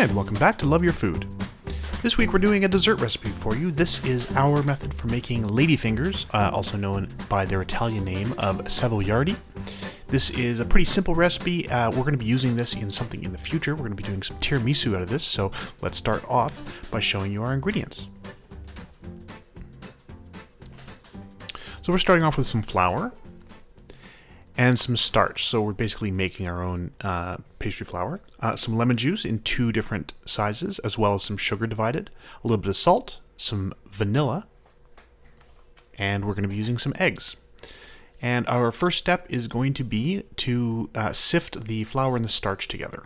And welcome back to Love Your Food. This week we're doing a dessert recipe for you. This is our method for making ladyfingers, also known by their Italian name of Savoiardi. This is a pretty simple recipe. We're going to be using this in something in the future. We're going to be doing some tiramisu out of this, so let's start off by showing you our ingredients. So we're starting off with some flour and some starch. So we're basically making our own pastry flour. Some lemon juice in 2 different sizes, as well as some sugar divided, a little bit of salt, some vanilla, and we're going to be using some eggs. And our first step is going to be to sift the flour and the starch together.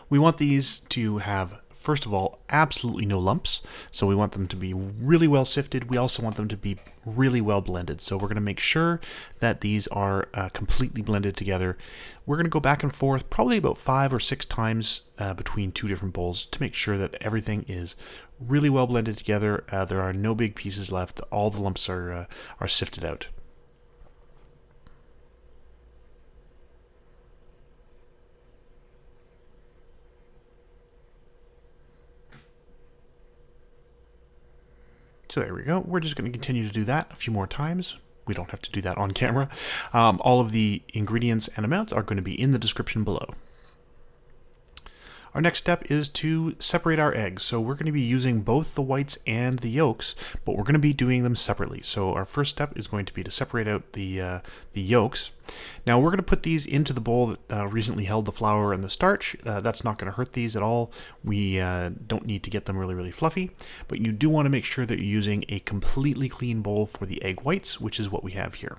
We want these to have, first of all, absolutely no lumps. So we want them to be really well sifted. We also want them to be really well blended. So we're going to make sure that these are completely blended together. We're going to go back and forth probably about 5 or 6 times between 2 different bowls to make sure that everything is really well blended together. There are no big pieces left. All the lumps are sifted out. So there we go. We're just going to continue to do that a few more times. We don't have to do that on camera. All of the ingredients and amounts are going to be in the description below. Our next step is to separate our eggs. So we're going to be using both the whites and the yolks, but we're going to be doing them separately. So our first step is going to be to separate out the yolks. Now we're going to put these into the bowl that recently held the flour and the starch. That's not going to hurt these at all. We don't need to get them really fluffy, but you do want to make sure that you're using a completely clean bowl for the egg whites, which is what we have here.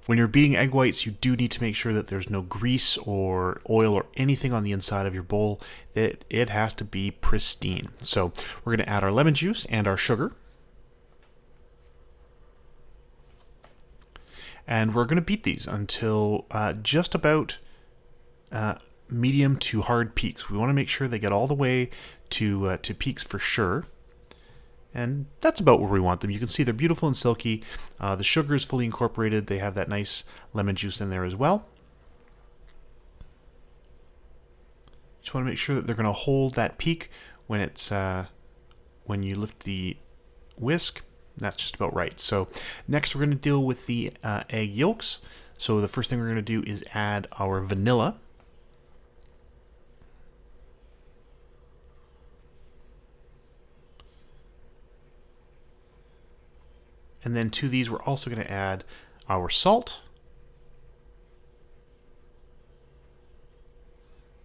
When you're beating egg whites, you do need to make sure that there's no grease or oil or anything on the inside of your bowl. It has to be pristine. So we're going to add our lemon juice and our sugar. And we're going to beat these until just about medium to hard peaks. We want to make sure they get all the way to peaks for sure. And that's about where we want them. You can see they're beautiful and silky. The sugar is fully incorporated. They have that nice lemon juice in there as well. Just want to make sure that they're going to hold that peak when it's when you lift the whisk. That's just about right. So next we're going to deal with the egg yolks. So the first thing we're going to do is add our vanilla. And then to these, we're also going to add our salt,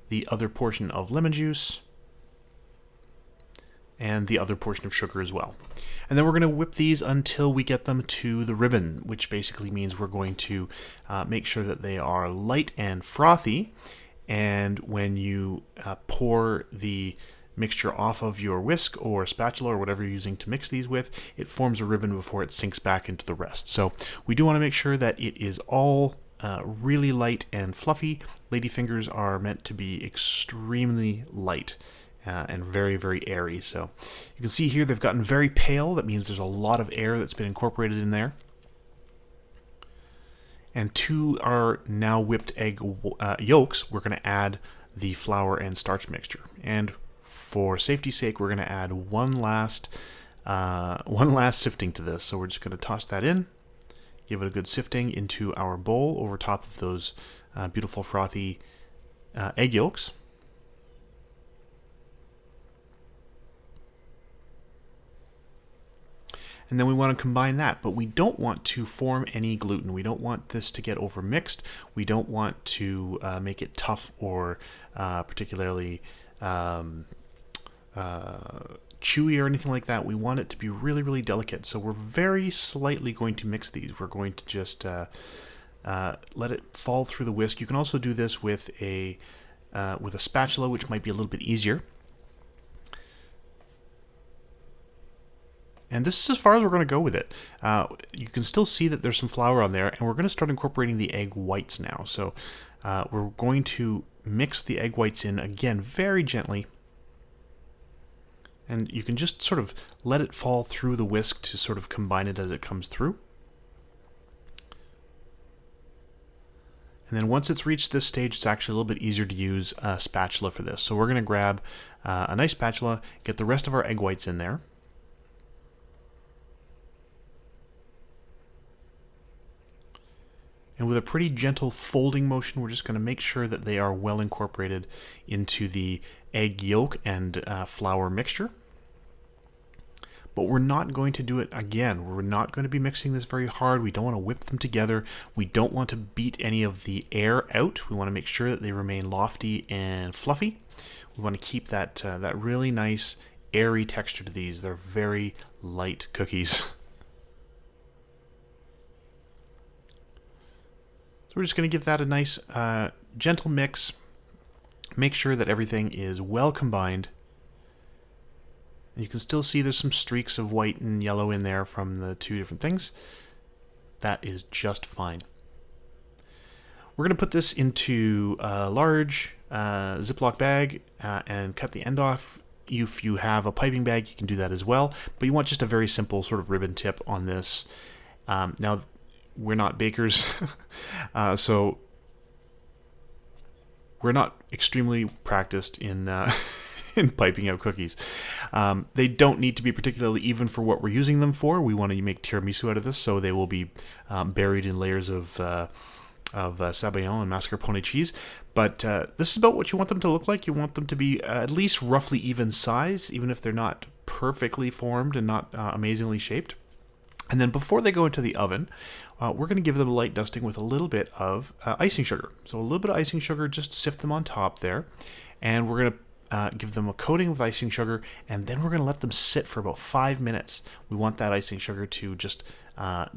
the other portion of lemon juice, and the other portion of sugar as well. And then we're going to whip these until we get them to the ribbon, which basically means we're going to make sure that they are light and frothy. And when you pour the mixture off of your whisk or spatula or whatever you're using to mix these with, it forms a ribbon before it sinks back into the rest. So we do want to make sure that it is all really light and fluffy. Ladyfingers are meant to be extremely light and very airy. So you can see here they've gotten very pale. That means there's a lot of air that's been incorporated in there. And to our now whipped egg yolks, we're going to add the flour and starch mixture. And for safety's sake, we're going to add one last sifting to this. So we're just going to toss that in, give it a good sifting into our bowl over top of those beautiful frothy egg yolks. And then we want to combine that, but we don't want to form any gluten. We don't want this to get overmixed. We don't want to make it tough or particularly chewy or anything like that. We want it to be really delicate. So we're very slightly going to mix these. We're going to just let it fall through the whisk. You can also do this with a spatula, which might be a little bit easier. And this is as far as we're going to go with it. You can still see that there's some flour on there, and we're going to start incorporating the egg whites now. So we're going to mix the egg whites in, again, very gently. And you can just sort of let it fall through the whisk to sort of combine it as it comes through. And then once it's reached this stage, it's actually a little bit easier to use a spatula for this. So we're going to grab a nice spatula, get the rest of our egg whites in there. And with a pretty gentle folding motion, we're just going to make sure that they are well incorporated into the egg yolk and flour mixture. But we're not going to do it again. We're not going to be mixing this very hard. We don't want to whip them together. We don't want to beat any of the air out. We want to make sure that they remain lofty and fluffy. We want to keep that really nice airy texture to these. They're very light cookies. So we're just going to give that a nice gentle mix. Make sure that everything is well combined. And you can still see there's some streaks of white and yellow in there from the two different things. That is just fine. We're going to put this into a large Ziploc bag and cut the end off. If you have a piping bag, you can do that as well. But you want just a very simple sort of ribbon tip on this. Now, we're not bakers, so we're not extremely practiced in in piping out cookies. They don't need to be particularly even for what we're using them for. We want to make tiramisu out of this, so they will be buried in layers of Savoiardi and mascarpone cheese. But this is about what you want them to look like. You want them to be at least roughly even size, even if they're not perfectly formed and not amazingly shaped. And then before they go into the oven, we're going to give them a light dusting with a little bit of icing sugar. So a little bit of icing sugar, just sift them on top there. And we're going to give them a coating of icing sugar, and then we're going to let them sit for about 5 minutes. We want that icing sugar to just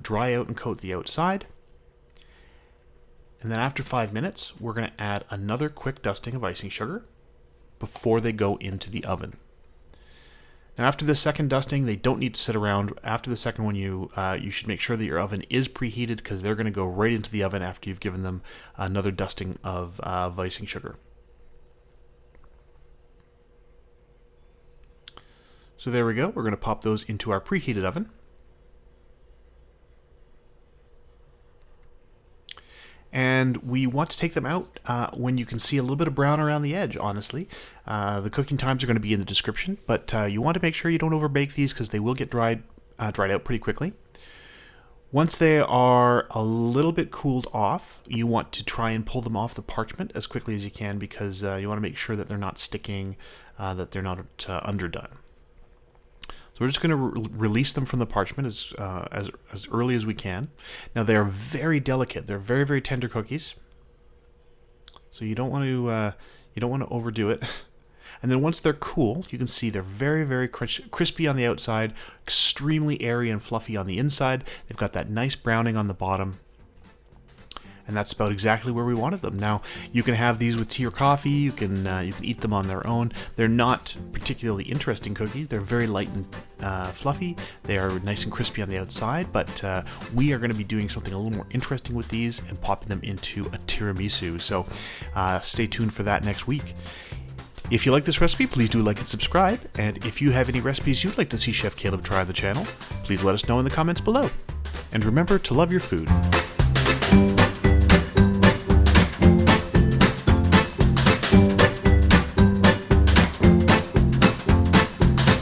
dry out and coat the outside. And then after 5 minutes, we're going to add another quick dusting of icing sugar before they go into the oven. Now after the second dusting, they don't need to sit around. After the second one, you should make sure that your oven is preheated, because they're going to go right into the oven after you've given them another dusting of icing sugar. So there we go. We're going to pop those into our preheated oven. And we want to take them out when you can see a little bit of brown around the edge, honestly. The cooking times are going to be in the description, but you want to make sure you don't overbake these, because they will get dried out pretty quickly. Once they are a little bit cooled off, you want to try and pull them off the parchment as quickly as you can, because you want to make sure that they're not sticking, that they're not underdone. So we're just going to release them from the parchment as early as we can. Now they are very delicate. They're very, very tender cookies. So you don't want to overdo it. And then once they're cool, you can see they're very, very crispy on the outside, extremely airy and fluffy on the inside. They've got that nice browning on the bottom. And that's about exactly where we wanted them. Now, you can have these with tea or coffee. You can eat them on their own. They're not particularly interesting cookies. They're very light and fluffy. They are nice and crispy on the outside, but we are going to be doing something a little more interesting with these and popping them into a tiramisu. So stay tuned for that next week. If you like this recipe, please do like and subscribe. And if you have any recipes you'd like to see Chef Caleb try on the channel, please let us know in the comments below. And remember to love your food.